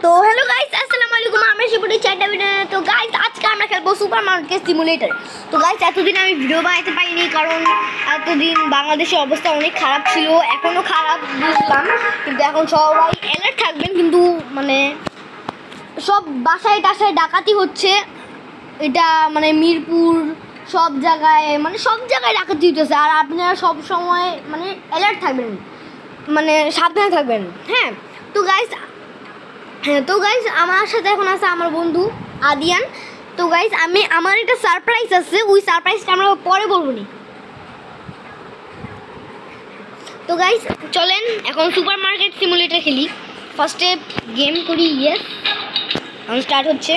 তো hello guys, আসসালামু আলাইকুম। আমরা শিবুটি চ্যাটটা ভিডিও। তো গাইস, আজকে আমরা খেলবো সুপার মার্কেট সিমুলেটর। তো গাইস, এতদিন আমি ভিডিও বানাতে পারিনি কারণ এতদিন বাংলাদেশের অবস্থা অনেক খারাপ ছিল, এখনো খারাপ বুঝলাম, কিন্তু এখন সবাই অ্যালার্ট থাকবেন। কিন্তু মানে সব বাসায় টাসায় ডাকাতি হচ্ছে, এটা মানে মিরপুর সব জায়গায়, মানে সব জায়গায় ডাকাতি হইতেছে। আর আপনারা সব সময় মানে অ্যালার্ট থাকবেন, মানে সাবধানে থাকবেন। হ্যাঁ, তো গাইস আমার সাথে এখন আছে আমার বন্ধু আদিয়ান। তো গাইস আমার একটা সারপ্রাইজ আছে, ওই সারপ্রাইজটা আমরা পরে বলবো নি। তো গাইস চলেন এখন সুপার মার্কেট সিমুলেটর খেলি। ফার্স্টে গেম করি। ইয়েস, এখন স্টার্ট হচ্ছে।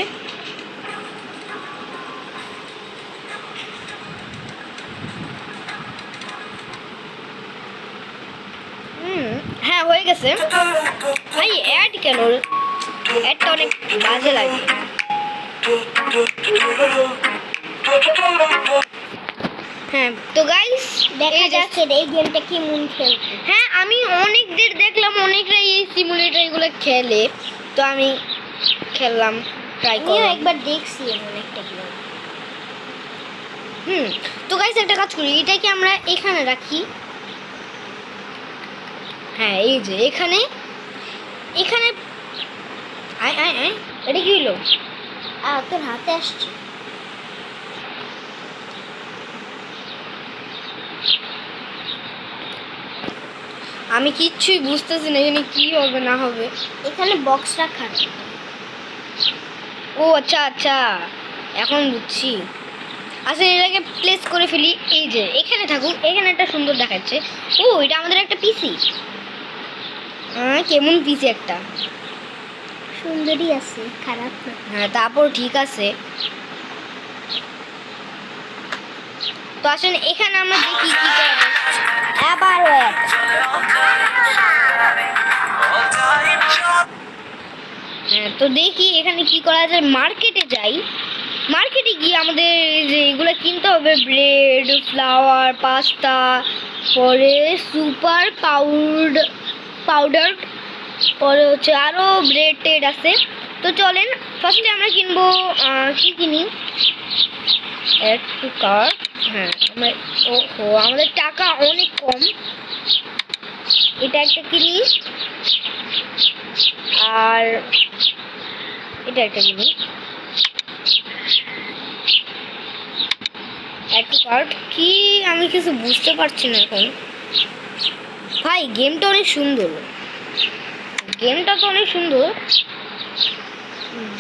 হ্যাঁ, হয়ে গেছে ভাই। অ্যাড কেন? অ্যাডটা অনেক বাজে লাগে। হ্যাঁ, তো গাইস দেখা যাচ্ছে এই গেমটা কি মন খেলছে। হ্যাঁ, আমি অনেকদের দেখলাম, অনেকরা এই সিমুলেটর এগুলো খেলে, তো আমি খেললাম, ট্রাই করলাম, একবার দেখছি এমন একটা গেম। তো গাইস একটা কাজ করি, এটাকে আমরা এখানে রাখি। হ্যাঁ, এই যে এখানে এখানে আয় আয় আয়, এটা কি হলো? তোর হাতে আসছে। আমি কিচ্ছুই বুঝতেছি না এখানে কি হবে না হবে। এখানে বক্স রাখা। ও আচ্ছা আচ্ছা, এখন বুঝছি। আচ্ছা, এটাকে প্লেস করে ফেলি। এই যে এখানে থাকুক, এখানে একটা সুন্দর দেখাচ্ছে। ও, এটা আমাদের একটা পিসি। কেমন পিসি? একটা সুন্দরই আছে, খারাপ না। হ্যাঁ, তারপর ঠিক আছে। তো আসলে এখানে আমরা দেখি কি করব। আবার হ্যাঁ, তো দেখি এখানে কি করা যায়। মার্কেটে যাই, মার্কেটে গিয়ে আমাদের যে এগুলো কিনতে হবে, ব্রেড, ফ্লাওয়ার, পাস্তা, পরে সুপার পাউডার, পরে হচ্ছে আরও ব্রেড টেড আছে। তো চলেন ফার্স্টে আমরা কিনবো। কি কিনি? Add to cart. হ্যাঁ, আমাদের টাকা অনেক কম, এটা একটা কিনি, আর এটা একটা কিনি। অ্যাড টু কার্ট কি? আমি কিছু বুঝতে পারছি না এখন। ভাই গেমটা অনেক সুন্দর, গেমটা তো অনেক সুন্দর।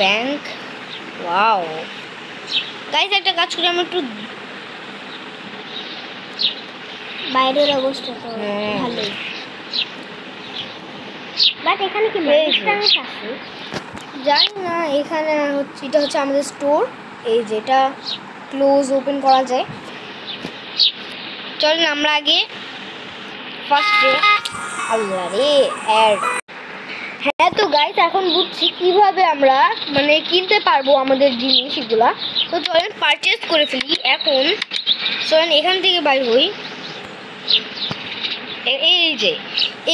Bank, wow. গাইস একটা কাজ করি, আমি একটু বাইরের অবস্থা তো ভালোই, বাট এখানে কি রেস্টুরেন্ট আছে জানি না। এখানে হচ্ছে, এটা হচ্ছে আমাদের স্টোর। এই যেটা ক্লোজ ওপেন করা যায়। চলেন আমরা আগে ফার্স্টে, আল্লাহ রে, অ্যাড। হ্যাঁ, তো গাইস এখন বুঝছি কিভাবে আমরা মানে কিনতে পারবো আমাদের জিনিসগুলা। তো চলেন পারচেজ করে ফেলি এখন। চলেন এখান থেকে বাইর হই।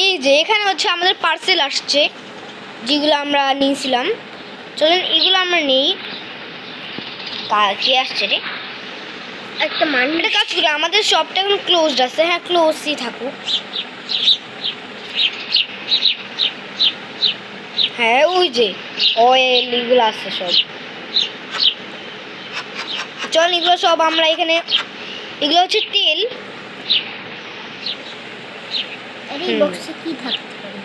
এই যে এখানে হচ্ছে আমাদের পার্সেল আসছে, যেগুলো আমরা নিয়েছিলাম। চলেন এগুলো আমরা নেই। কে আসছে রে? একটা মান্ডিটা কাজ করি, আমাদের শপটা এখন ক্লোজড আছে। হ্যাঁ, ক্লোজই থাকুক। হ্যাঁ, ওই যে অয়েল এগুলো আছে সব। চল এগুলো সব আমরা এখানে, এগুলো হচ্ছে তেল। এই বক্সে কি থাকতে পারে?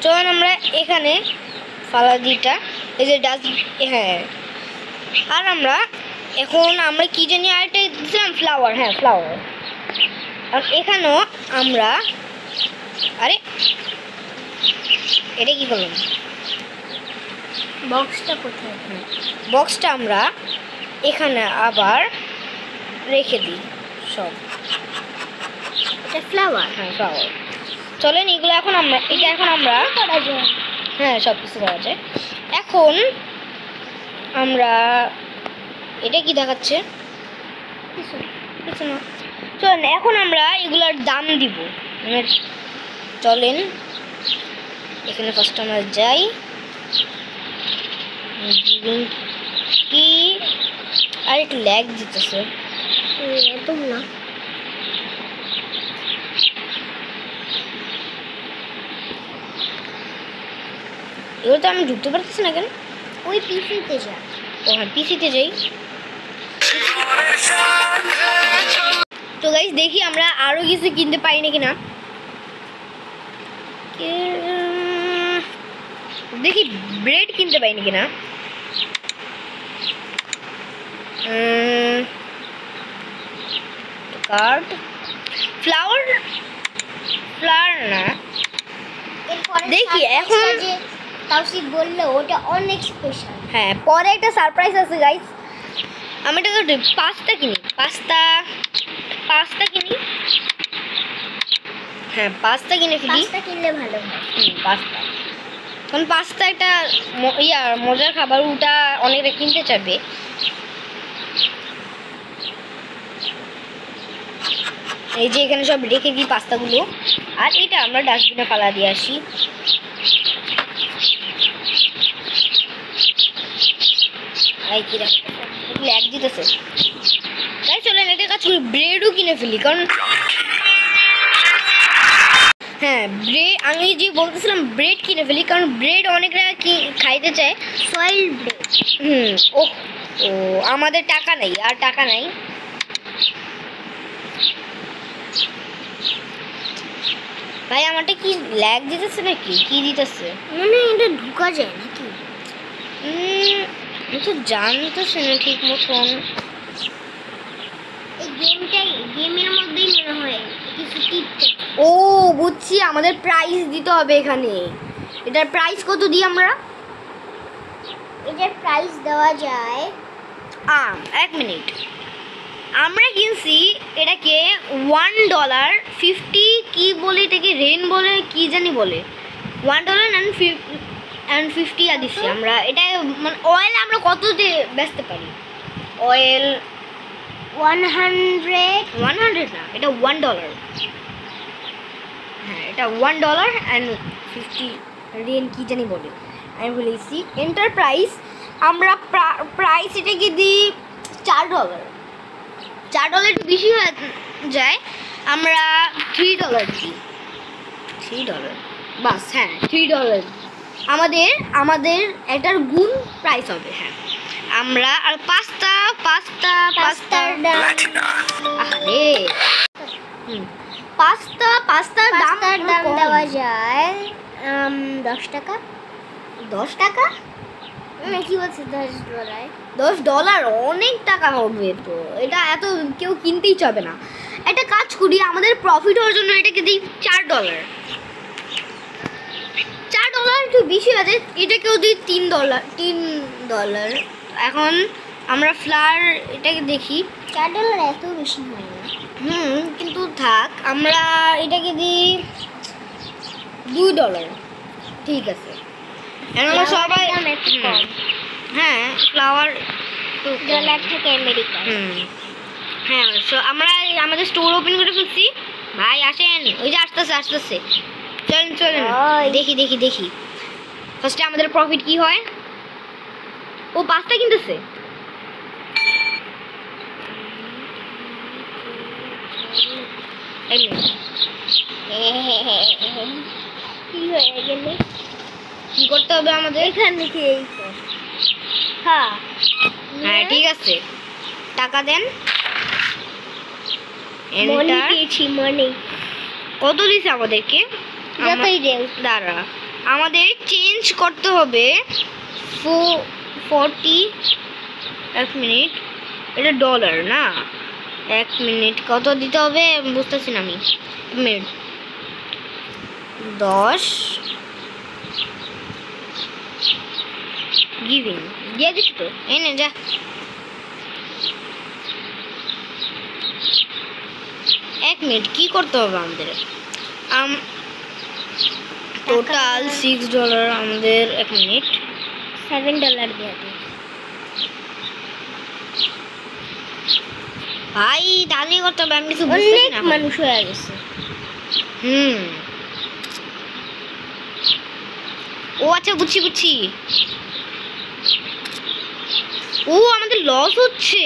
চল আমরা এখানে ফালা দিটা, এই যে হ্যাঁ। আর আমরা এখন আমরা কি জানি আরেকটা দিচ্ছিলাম, ফ্লাওয়ার। হ্যাঁ, ফ্লাওয়ার। আর এখানেও আমরা, আরে এটা কি করলাম? বক্সটা কোথায়? বক্সটা আমরা এখানে আবার রেখে দিই সব। এটা ফ্লাওয়ার। হ্যাঁ, ফ্লাওয়ার। চলেন এগুলো এখন আমরা, এটা এখন আমরা করা যায়। হ্যাঁ, সব কিছু করা যায়। এখন আমরা, এটা কি দেখাচ্ছে? কিছু না। চলেন এখন আমরা এগুলার দাম দিব। চলেন এখানে ফার্স্ট আমরা যাই, কি আর একটু ল্যাগ দিতেছে একদম না। এগুলো তো আমি ঢুকতে পারতেছি না কেন? ওই পিসিতে যা। ও হ্যাঁ, পিসিতে যাই। তো গাইস দেখি আমরা আরো কিছু কিনতে পারি নাকি না। দেখি ব্রেড কিনতে পাই নাকি না। কার্ড, ফ্লাওয়ার না, দেখি এখন তাওসিফ বললো ওটা অনেক স্পেশাল। হ্যাঁ, পরে একটা সারপ্রাইজ আছে গাইস। আমি এটা পাস্তা কিনি, পাস্তা কিনি। হ্যাঁ, পাস্তা কিনে ফেলি। পাস্তা কিনলে ভালো হয়। পাস্তা, কারণ পাস্তা একটা মজার খাবার, ওটা অনেকটা কিনতে চাইবে। এই যে এখানে সব রেখে দিই পাস্তাগুলো, আর এটা আমরা ডাস্টবিনে ফালা দিয়ে আসি। ল্যাগ দিতেছে তাই চলেন এটা কাজ করি, ব্রেডও কিনে ফেলি। কারণ হ্যাঁ, ব্রেড আমি যে বলতেছিলাম ব্রেড কিনে ফেলি, কারণ ব্রেড অনেকরা কি খাইতে চায়, সয়েল ব্রেড। ও আমাদের টাকা নেই, আর টাকা নাই। ভাই আমারটা কি ল্যাগ দিতেছে নাকি, কি দিতেছে? মানে এটা ঢোকা যায় নাকি? আমি তো জানতেছি না ঠিক মতন। এই গেমের মধ্যেই মনে হয় কিছু টিপতে। ও বুঝছি, আমাদের প্রাইস দিতে হবে এখানে। এটার প্রাইস কত দিই আমরা? এটার প্রাইস দেওয়া যায়, এক মিনিট, আমরা কিনছি এটাকে $1.50 কি বলে, এটাকে রেন বলে কি জানি বলে, $1.50 দিচ্ছি আমরা। এটা মানে অয়েল আমরা কত দিয়ে বেচতে পারি? অয়েল 100 না, এটা $1। হ্যাঁ, এটা $1.50 রেন কি জানি বলে, আমি বলেছি। এন্টারপ্রাইজ আমরা প্রাইস এটাকে দিই $4। $4 একটু বেশি হয়ে যায়, আমরা $3 দিই। $3 বাস। হ্যাঁ, $3 আমাদের এটার গুণ প্রাইস হবে। হ্যাঁ, আমরা আর পাস্তার দাম দেওয়া যায় $10। $10 কি বলছে? $10 অনেক টাকা হবে তো, এটা এত কেউ কিনতেই চাবে না। একটা কাজ করি, আমাদের প্রফিট হওয়ার জন্য এটাকে দিই $4। $4 একটু বেশি আছে, এটাকেও দিই $3। এখন আমরা ফ্লাওয়ার এটাকে দেখি, $4 এত বেশি হয় না। কিন্তু থাক, আমরা এটাকে দিই $2। ঠিক আছে, আমরা সবাই হ্যাঁ ফ্লাওয়ার $1 থেকে আমেরিকা। হ্যাঁ, আমরা আমাদের স্টোর ওপেন করে ফেলছি। ভাই আসেন, ওই যে আসতেছে। চলেন দেখি ফার্স্টে আমাদের প্রফিট কি হয়। ও পাস্তা কিনতেছে। কি করতে হবে আমাদের? এখান থেকে হ্যাঁ ঠিক আছে, টাকা দেন। কত দিছে আমাদেরকে? দাঁড়া, আমাদের চেঞ্জ করতে হবে 40। এক মিনিট, এটা ডলার না, এক মিনিট, কত দিতে হবে বুঝতেছি না আমি। মিনিট 10 গিভিং দিয়ে দিস তো, এই নে যা। এক মিনিট, কি করতে হবে আমাদের? টোটাল $6 আমাদের। এক মিনিট, $7 দিয়ে দিই ভাই, তাহলেই করতে হবে। আমি কিছু বুঝতেছি না, মানুষ হয়ে গেছে। ও আচ্ছা, বুঝছি বুঝছি। ও আমাদের লস হচ্ছে।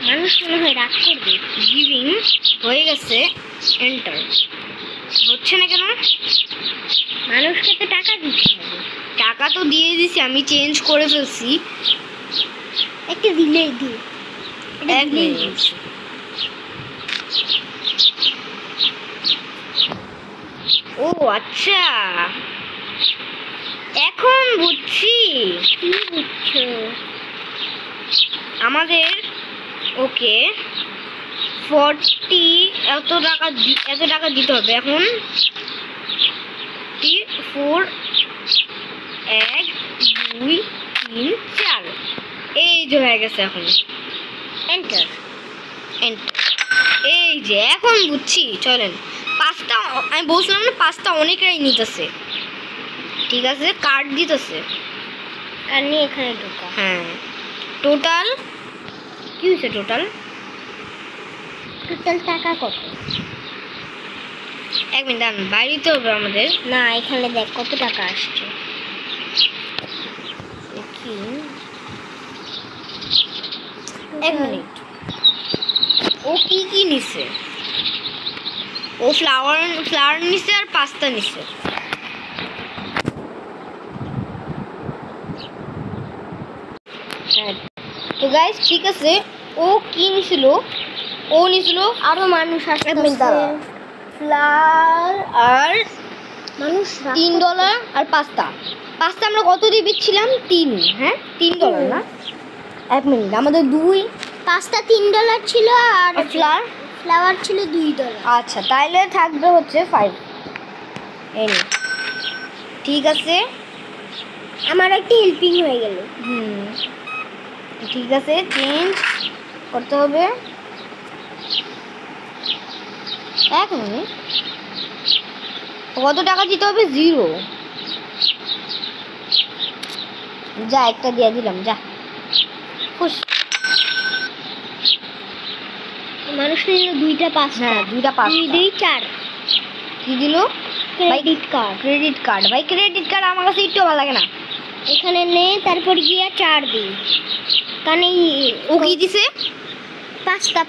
মানুষ মনে হয় রাগ করবে। গিভিং হয়ে গেছে, এন্টার হচ্ছে না কেন? মানুষকে তো টাকা দিতে হবে। টাকা তো দিয়ে দিছি, আমি চেঞ্জ করে ফেলছি। একটা দিলেই দিই। এক মিনিট। ও আচ্ছা, এখন বুঝছি। কি বুঝছো? আমাদের ওকে 40 এত টাকা দিতে হবে এখন। 4 1 2 3 4 এই যে হয়ে গেছে এখন। এন্টার। এই যে এখন বুঝছি। চলেন, পাঁচটা আমি বলছিলাম না, পাঁচটা অনেকটাই নিতেছে। ঠিক আছে, কার্ড দিতেছে। আর নিয়ে এখানে ঢোকা। হ্যাঁ, টোটাল কি হয়েছে? টোটাল টাকা কত? এক মিনিট দাঁড়ান, বাইরেতে হবে আমাদের। না, এখানে দেখ কত টাকা আসছে। দেখি, এক মিনিট। ও কি কি নিছে? ও ফ্লাওয়ার নিছে আর পাস্তা নিছে। হ্যাঁ, তো গাইস ঠিক আছে। ও কি নিছিল? ও নিছিল আরো মানুষ আসছে। ফ্লাওয়ার আর মানুষ $3 আর পাস্তা আমরা কত দিয়ে বিচ্ছিলাম? 3। হ্যাঁ, $3 না? এক মিনিট, আমাদের 2 পাস্তা $3 ছিল আর আর ফ্লাওয়ার ছিল $2। আচ্ছা, তাইলে থাকবে হচ্ছে 5। এই নে। ঠিক আছে, আমার একটা হেল্পিং হয়ে গেল। ঠিক আছে, চেঞ্জ করতে হবে। এক মিনিট, কত টাকা দিতে হবে? 0। যা, একটা দিয়ে দিলাম, যা খুশ। মানুষ নিল 2টা পাস্তা। হ্যাঁ, 2টা পাস্তা। 2 2 4 কি দিল? Credit card. Credit card. ভাই ক্রেডিট কার্ড আমার কাছে একটু ভালো লাগে না। এখানে নে, তারপর গিয়া 4 দিই। কারণ ও কি দিছে? পাস্তা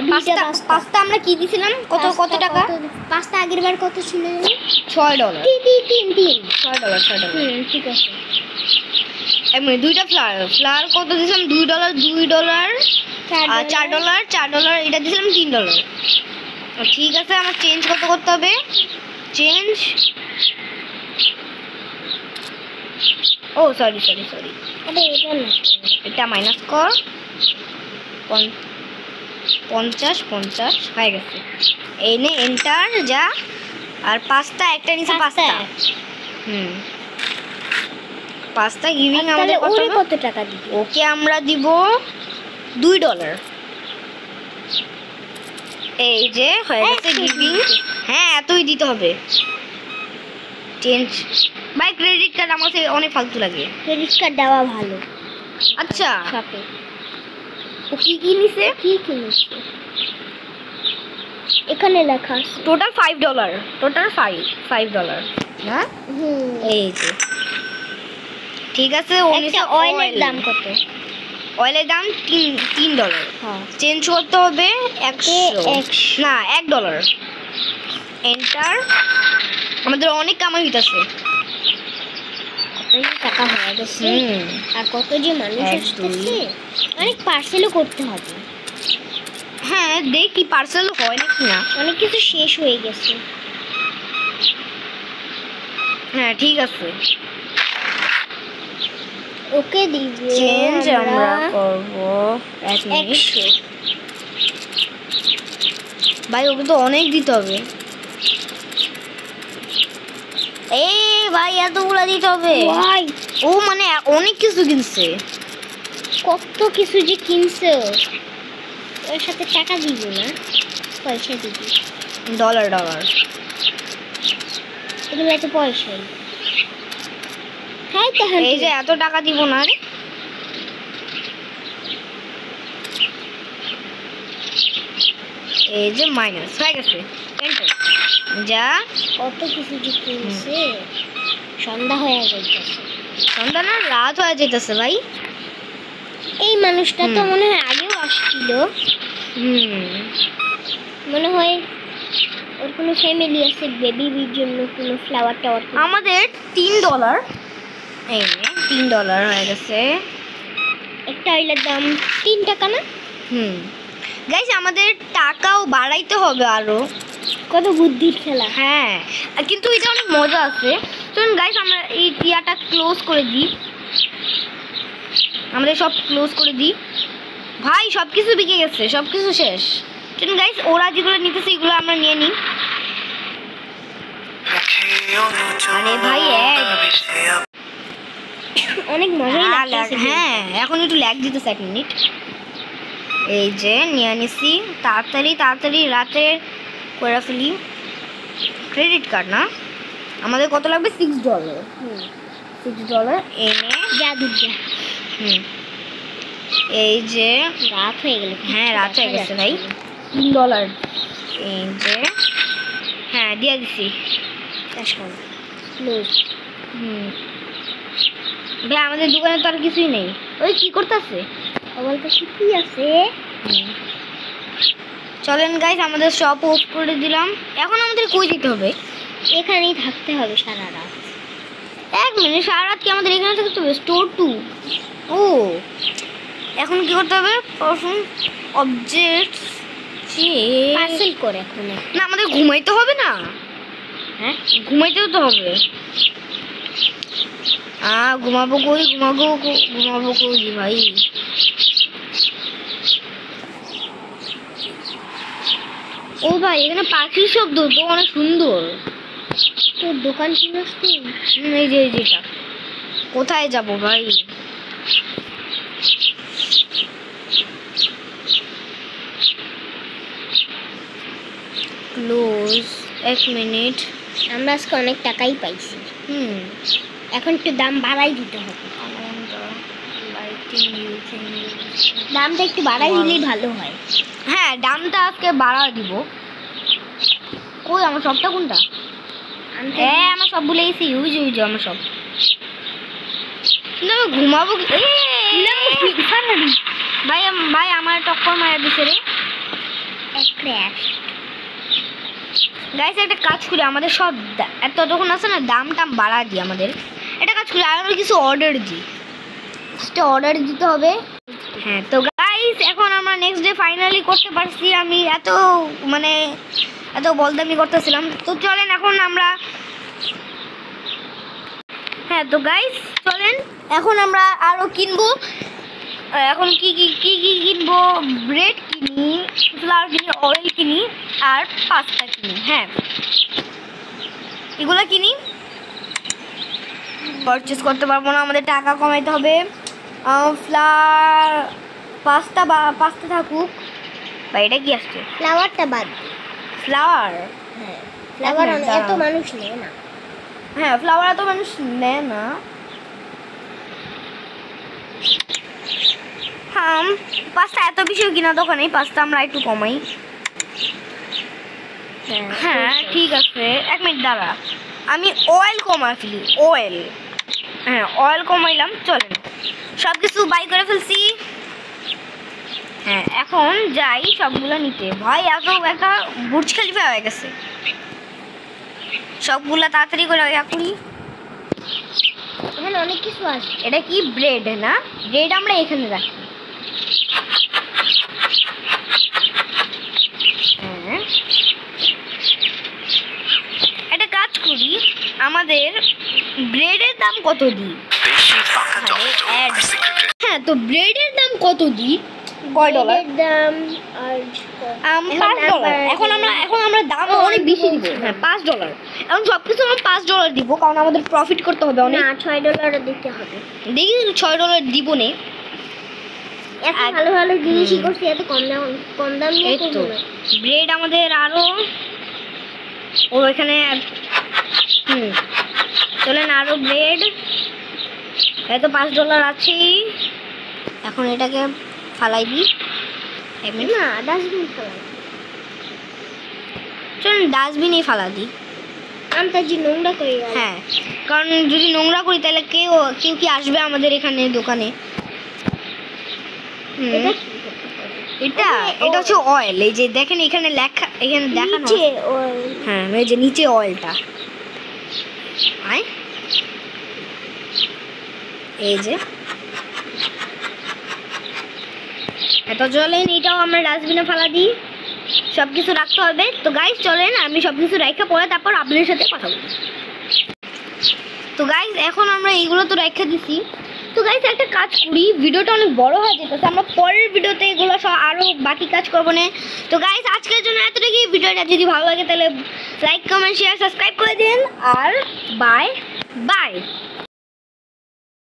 2টা পাস্তা। পাস্তা আমরা কি দিছিলাম? কত টাকা? পাস্তা আগের বার কত ছিল? $6। 3 $6। ঠিক আছে। এমনি 2টা ফ্লাওয়ার কত দিছিলাম? $2 আর $4 এটা দিছিলাম $3। ঠিক আছে, আমার চেঞ্জ কত করতে হবে? চেঞ্জ, ও সরি, এটা মাইনাস কর। 50 হয়ে গেছে। এই নে, এন্টার যা। আর পাস্তা একটা নিচে পাস্তা। পাস্তা গিভিং আমাদের কত টাকা দিব? ওকে আমরা দিব $2। এই যে হয়ে গেছে গিভিং। হ্যাঁ, এতই দিতে হবে। চেঞ্জ। ভাই ক্রেডিট কার্ড আমার কাছে অনেক ফালতু লাগে। ক্রেডিট কার্ড দেওয়া ভালো। আচ্ছা, শপে ও কি কি নিছে? কি কিনেছে এখানে লেখা আছে। টোটাল $5। টোটাল $5 না? এই যে ঠিক আছে। ও নিছে অয়েলের দাম কত? অয়েলের দাম $3। হ্যাঁ, চেঞ্জ করতে হবে 100 না $1। এন্টার। আমাদের অনেক কামাই হইতাছে। টাকা হয়ে গেছে। আর কত যে মানুষ আসতেছে, অনেক পার্সেলও করতে হবে। হ্যাঁ, দেখি পার্সেল হয় নাকি না। অনেক কিছু শেষ হয়ে গেছে। হ্যাঁ, ঠিক আছে। ওকে দিব। চেঞ্জ আমরা করব 100। ভাই ওকে তো অনেক দিতে হবে। ভাই এতগুলা দিতে হবে ভাই। ও মানে অনেক কিছু কিনছে। কত কিছু যে কিনছে। ওর সাথে টাকা দিব না, পয়সা দিব। $। এগুলো তো পয়সা। হ্যাঁ, তাহলে এই যে এত টাকা দিব না রে। এই যে মাইনাস হয়ে গেছে, এন্টার। যা কত কিছু যে কিনছে, সন্ধ্যা হয়ে যাইতেছে। সন্ধ্যা না, রাত হয়ে যেতেছে ভাই। এই মানুষটা তো মনে হয় আগেও আসছিল, মনে হয় ওর কোনো ফ্যামিলি আছে, বেবির জন্য কোনো ফ্লাওয়ার টাওয়ার। আমাদের $3, এই নে $3 হয়ে গেছে। একটা অয়েলের দাম 3 টাকা না? গাইস আমাদের টাকাও বাড়াইতে হবে আরো। কত বুদ্ধির খেলা। হ্যাঁ, কিন্তু এটা অনেক মজা আছে। চলুন গাইস আমরা এই টিয়াটা ক্লোজ করে দিই, আমাদের সব ক্লোজ করে দিই। ভাই সব কিছু বিকে গেছে, সব কিছু শেষ। চলুন গাইস ওরা যেগুলো নিতেছে এগুলো আমরা নিয়ে নিই। আরে ভাই অনেক মজাই লাগছে। হ্যাঁ এখন একটু ল্যাগ দিতেছে, 1 মিনিট। এই যে নিয়ে নিছি, তাড়াতাড়ি তাড়াতাড়ি রাতে করে ফেলি। ক্রেডিট কার্ড না, আমাদের কত লাগবে? $6। $6 এনে জাদু যা। এই যে রাত হয়ে গেল। হ্যাঁ রাত হয়ে গেছে ভাই। $3 এই যে, হ্যাঁ দিয়ে দিছি। ভাই আমাদের দোকানে তো আর কিছুই নেই। ওই কি করতেছে? আমার কাছে কি আছে? চলেন গাইস আমাদের শপ অফ করে দিলাম। এখন আমাদের কই যেতে হবে? এখানেই থাকতে হবে সারা রাত। 1 মিনিট, সারা রাত কি আমাদের এখানে থাকতে হবে? স্টোর 2। ও এখন কি করতে হবে? পারফর্ম অবজেক্টস পার্সেল করে এখন না, আমাদের ঘুমাইতে হবে না? হ্যাঁ ঘুমাইতেও তো হবে। ঘুমাবো কই, ঘুমাবো কই ভাই? ও ভাই এখানে পাখির শব্দ তো অনেক সুন্দর। তোর দোকান চিনিস তুই? এই যে যেটা, কোথায় যাব ভাই? Close 1 minute. আমরা আজকে অনেক টাকাই পাইছি। এখন একটু দাম বাড়াই দিতে হবে। দামটা একটু বাড়াই দিলেই ভালো হয়। হ্যাঁ দামটা আজকে বাড়া দিব। কই আমার সবটা কোনটা? হ্যাঁ আমার সব ভুলে গেছি। ইউজ আমার সব। কিন্তু আমি ঘুমাবো কি? ভাই আমার টক্কর মারা দিছে রে। গাইস একটা কাজ করি, আমাদের সব এত তখন আছে না, দাম টাম বাড়া দিই। আমাদের একটা কাজ করি, আরো কিছু অর্ডার দিই। অর্ডার দিতে হবে। হ্যাঁ তো গাইস এখন আমরা নেক্সট ডে ফাইনালি করতে পারছি। আমি এত বলদামি করতেছিলাম। তো চলেন এখন আমরা, হ্যাঁ তো গাইস চলেন এখন আমরা আরো কিনবো। এখন কি কি কি কি কিনবো? ব্রেড কিনি, ফ্লাওয়ার কিনি, অয়েল কিনি আর পাস্তা কিনি। হ্যাঁ এগুলো কিনি। পারচেস করতে পারবো না, আমাদের টাকা কমাইতে হবে। পাস্তা থাকুক। বা এটা কি আসছে? ফ্লাওয়ারটা বাদ। ফ্লাওয়ার? হ্যাঁ ফ্লাওয়ার এত মানুষ নেয় না। হ্যাঁ ফ্লাওয়ার এত মানুষ নেয় না। হ্যাঁ পাস্তা এত বেশিও কিনা দোকানে, পাস্তা আমরা একটু কমাই। হ্যাঁ ঠিক আছে, 1 মিনিট দাঁড়া, আমি অয়েল কমাই ফেলি। হ্যাঁ অয়েল কমাইলাম। চলেন সব কিছু বাই করে ফেলছি। হ্যাঁ এখন যাই সবগুলো নিতে। ভাই এত একটা বুর্জ খলিফা হয়ে গেছে, সবগুলা তাড়াতাড়ি করে করি। এখানে অনেক কিছু আছে। এটা কি ব্রেড না? ব্রেড আমরা এখানে রাখি। হ্যাঁ একটা কাজ করি, আমাদের ব্রেডের দাম কত দিই? হ্যাঁ তো ব্রেডের দাম কত দিই? কয় ডলার? দাম আর $5। এখন আমরা দাম অনেক বেশি দিব। হ্যাঁ $5। এখন সবকিছু আমরা $5 দিব, কারণ আমাদের প্রফিট করতে হবে অনেক। না $6 দিতে হবে। দেখি $6 দিব নে। এত ভালো ভালো জিনিসই করছি, এত কম দাম নিয়ে এই তো ব্রেড আমাদের আরো ওইখানে। চলেন আরো ব্রেড। এত $5 আছেই। এখন এটাকে ফালাই দিই। না ডাস্টবিন ফেলাই। চলুন ডাস্টবিনে ফেলা দিই। আমি তার যে নোংরা করে হ্যাঁ, কারণ যদি নোংরা করি তাহলে কেউ কি আসবে আমাদের এখানে দোকানে। এটা হচ্ছে অয়েল। এই যে দেখেন এখানে লেখা, এখানে দেখানো। হ্যাঁ, এই যে নিচে অয়েলটা। এই যে এত জলেন, এটাও আমরা ডাস্টবিনে ফেলা দিই। সব কিছু রাখতে হবে। তো গাইস চলেন আমি সব কিছু রাখা পরে তারপর আপনাদের সাথে কথা বলি। তো গাইস এখন আমরা এইগুলো তো রেখে দিছি। তো গাইস একটা কাজ করি, ভিডিওটা অনেক বড় হয়ে যেতেছে, আমরা পরের ভিডিওতে এগুলো সব আরও বাকি কাজ করবো না। তো গাইস আজকের জন্য এতটুকুই। ভিডিওটা যদি ভালো লাগে তাহলে লাইক কমেন্ট শেয়ার সাবস্ক্রাইব করে দিন। আর বাই বাই।